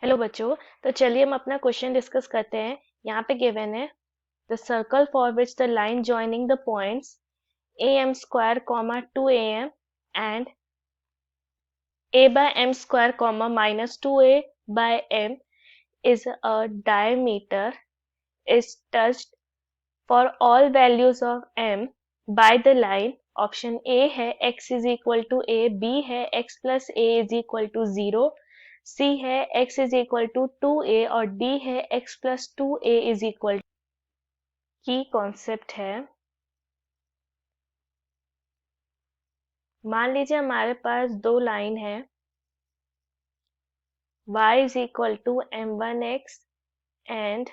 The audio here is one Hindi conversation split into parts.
हेलो बच्चों। तो चलिए हम अपना क्वेश्चन डिस्कस करते हैं। यहाँ पे गिवन है the circle for which the line joining the points A M square comma 2am and a by m square comma minus 2a by m is a diameter is touched for all values of m by the line। Option A है x is equal to a, b है x plus a is equal to 0, C है x is equal to 2a और डी है x plus 2a is equal. की कॉन्सेप्ट है, मान लीजिए हमारे पास दो लाइन है y is equal to m1x and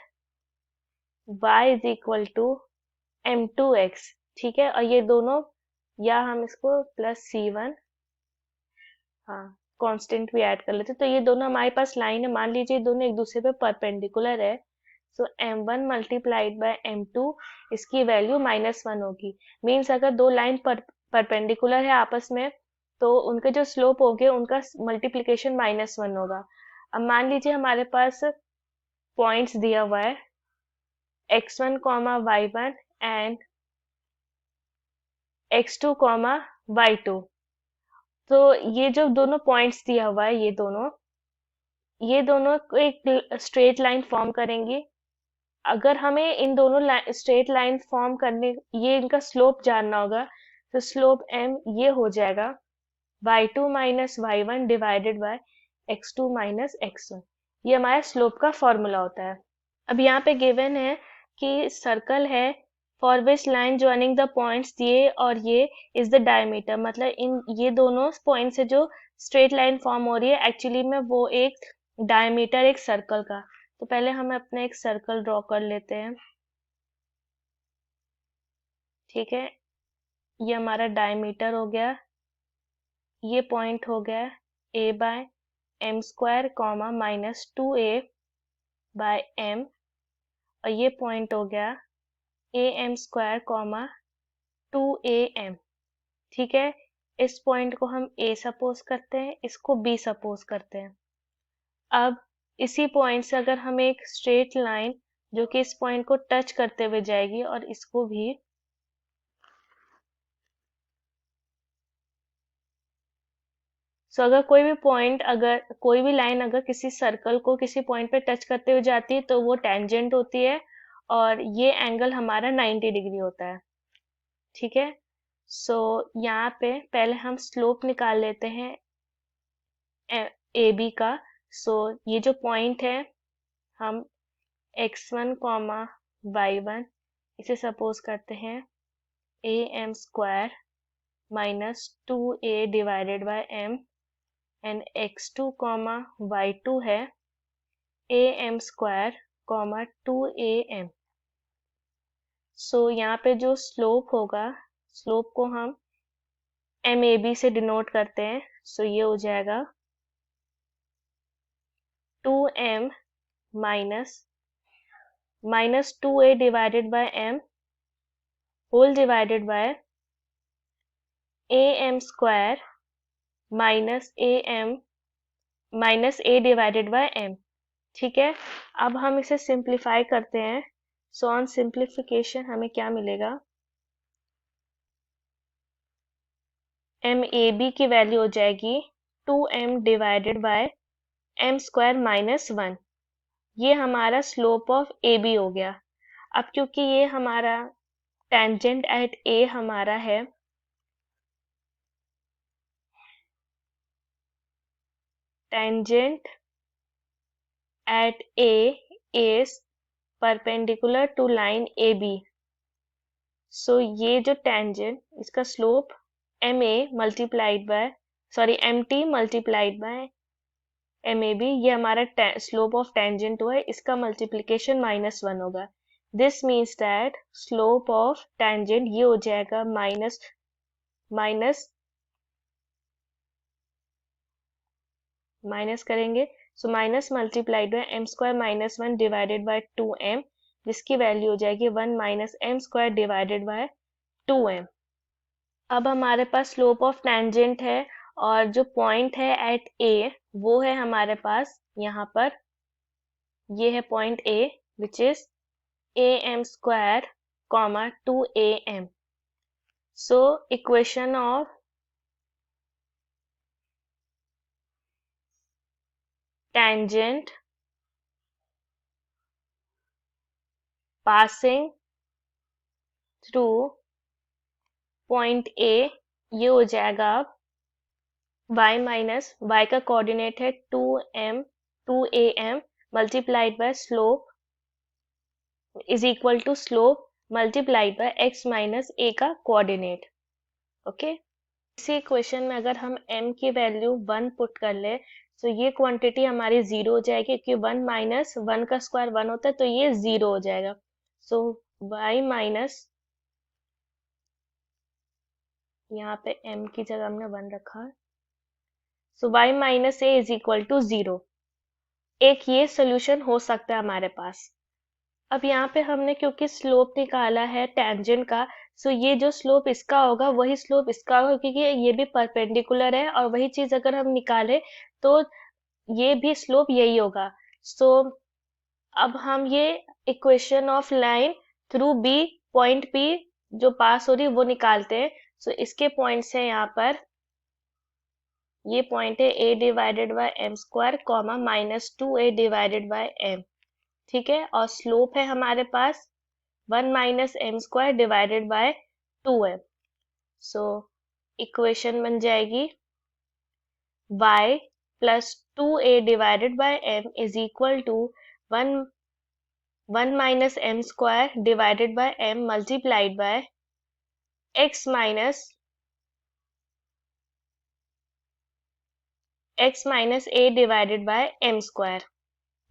y is equal to m2x। ठीक है, और ये दोनों, या हम इसको प्लस c1, हाँ, कांस्टेंट भी ऐड कर लेते, तो ये दोनों हमारे पास लाइन है। मान लीजिए दोनों एक दूसरे पे परपेंडिकुलर है, सो m1 मल्टीप्लाइड बाय m2, इसकी वैल्यू -1 होगी। मीन्स अगर दो लाइन परपेंडिकुलर है आपस में, तो उनके जो स्लोप होंगे उनका मल्टीप्लिकेशन -1 होगा। अब मान लीजिए हमारे पास पॉइंट्स दिया हुआ है x1 comma y1 and x2 comma y2। तो ये जो दोनों पॉइंट्स दिया हुआ है, ये दोनों को एक स्ट्रेट लाइन फॉर्म करेंगे। अगर हमें इन दोनों स्ट्रेट लाइन फॉर्म करने, ये इनका स्लोप जानना होगा, तो स्लोप m ये हो जाएगा y2 minus y1 divided by x2 minus x1। ये हमारा स्लोप का फॉर्मूला होता है। अब यहाँ पे गिवन है कि सर्कल है for which line joining the points ये और ये इज द डायमीटर, मतलब इन ये दोनों पॉइंट से जो स्ट्रेट लाइन फॉर्म हो रही है एक्चुअली में वो एक डायमीटर एक सर्कल का। तो पहले हम अपना एक सर्कल ड्रॉ कर लेते हैं। ठीक है, ये हमारा डायमीटर हो गया, ये पॉइंट हो गया a by m square comma -2a by m, और ये पॉइंट हो गया am स्क्वायर कॉमा 2am। ठीक है, इस पॉइंट को हम a सपोज करते हैं, इसको b सपोज करते हैं। अब इसी पॉइंट से अगर हम एक स्ट्रेट लाइन जो कि इस पॉइंट को टच करते हुए जाएगी और इसको भी, सो अगर कोई भी पॉइंट, अगर कोई भी लाइन अगर किसी सर्कल को किसी पॉइंट पे टच करते हुए जाती है तो वो टेंजेंट होती है, और ये एंगल हमारा 90 डिग्री होता है। ठीक है, सो यहाँ पे पहले हम स्लोप निकाल लेते हैं ए बी का। सो ये जो पॉइंट है, हम x1 कॉमा y1 इसे सपोज करते हैं am square -2a divided by m, and x2 comma y2 है am स्क्वायर कॉमा 2am। सो यहाँ पे जो स्लोप होगा, स्लोप को हम MAB से डिनोट करते हैं। सो ये हो जाएगा 2m -2a divided by m whole divided by am square -a divided by m। ठीक है, अब हम इसे सिंप्लीफाई करते हैं। सो ऑन सिंप्लीफिकेशन हमें क्या मिलेगा, MAB की वैल्यू हो जाएगी 2m divided by m square -1। ये हमारा स्लोप ऑफ AB हो गया। अब क्योंकि ये हमारा टेंजेंट एट A हमारा है, tangent at A is perpendicular to line AB। सो ये जो टेंजेंट, इसका slope MA multiplied by, sorry MT multiplied by MAB, ये हमारा स्लोप ऑफ टेंजेंट हुआ है, इसका मल्टीप्लिकेशन -1 होगा। This means that slope of tangent ये हो जाएगा माइनस करेंगे, so minus multiplied by m square -1 divided by 2m, जिसकी वैल्यू हो जाएगी 1 minus m square divided by 2m। अब हमारे पास स्लोप ऑफ टेंजेंट है और जो पॉइंट है एट ए वो है हमारे पास यहाँ पर, ये है point A which is am² comma 2am. So equation of tangent passing through point A ये हो जाएगा अब y माइनस y का कोऑर्डिनेट है 2am multiplied by slope is equal to slope multiplied by x minus a का कोऑर्डिनेट. ओके, इसी इक्वेशन में अगर हम m की वैल्यू 1 पुट कर ले तो ये क्वांटिटी हमारी 0 हो जाएगी, क्योंकि 1 माइनस 1 का स्क्वायर 1 होता है, तो ये 0 हो जाएगा. सो y माइनस, यहाँ पे m की जगह हमने 1 रखा है, so y minus A is equal to 0. एक ये सोल्यूशन हो सकता है हमारे पास. अब यहाँ पे हमने क्योंकि स्लोप निकाला है टेंजेंट का, सो ये जो स्लोप इसका होगा वही स्लोप इसका होगा, क्योंकि ये भी परपेंडिकुलर है, और वही चीज अगर हम निकाले तो ये भी स्लोप यही होगा. सो अब हम ये equation of line through B, point B जो पास हो रही है वो निकालते हैं. सो इसके पॉइंट्स है यहाँ पर, ये पॉइंट है a divided by m² comma -2a divided by m. ठीक है, और स्लोप है हमारे पास 1 minus m² divided by 2m. So equation बन जाएगी y plus 2a divided by m is equal to 1 minus m² divided by m multiplied by x minus a divided by m².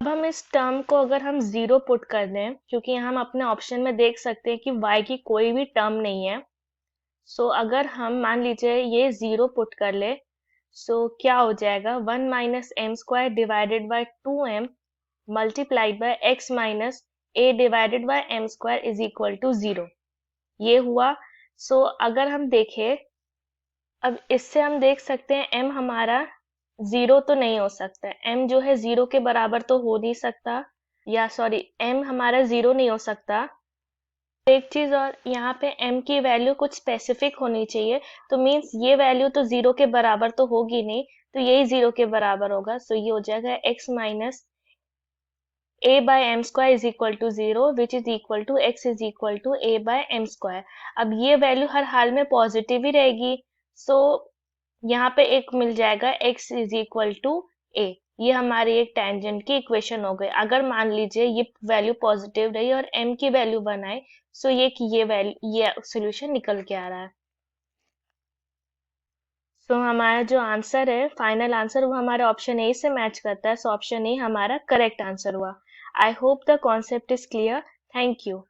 अब हम इस टर्म को अगर हम 0 पुट कर दें, क्योंकि यहाँ हम अपने ऑप्शन में देख सकते हैं कि y की कोई भी टर्म नहीं है. सो अगर हम मान लीजिए ये 0 पुट कर ले, सो क्या हो जाएगा, 1 minus m² divided by 2m multiplied by x minus a divided by m² is equal to 0. ये हुआ. सो अगर हम देखें, अब इससे हम देख सकते हैं m हमारा 0 तो नहीं हो सकता. m जो है 0 के बराबर तो हो नहीं सकता, या सॉरी m हमारा 0 नहीं हो सकता. एक चीज और, यहाँ पे m की वैल्यू कुछ स्पेसिफिक होनी चाहिए, तो मीन्स ये वैल्यू तो 0 के बराबर तो होगी नहीं, तो यही 0 के बराबर होगा. सो ये हो जाएगा x minus a by m² is equal to 0 which is equal to x is equal to a by m². अब ये वैल्यू हर हाल में पॉजिटिव ही रहेगी. सो यहाँ पे एक मिल जाएगा x is equal to a. ये हमारी एक टेंजेंट की इक्वेशन हो गई. अगर मान लीजिए ये वैल्यू पॉजिटिव रही और m की वैल्यू 1 आए, सो ये वैल्यू, ये सोल्यूशन निकल के आ रहा है. सो हमारा जो आंसर है, फाइनल आंसर, वो हमारे ऑप्शन ए से मैच करता है. सो ऑप्शन ए हमारा करेक्ट आंसर हुआ. I hope the concept is clear. Thank you.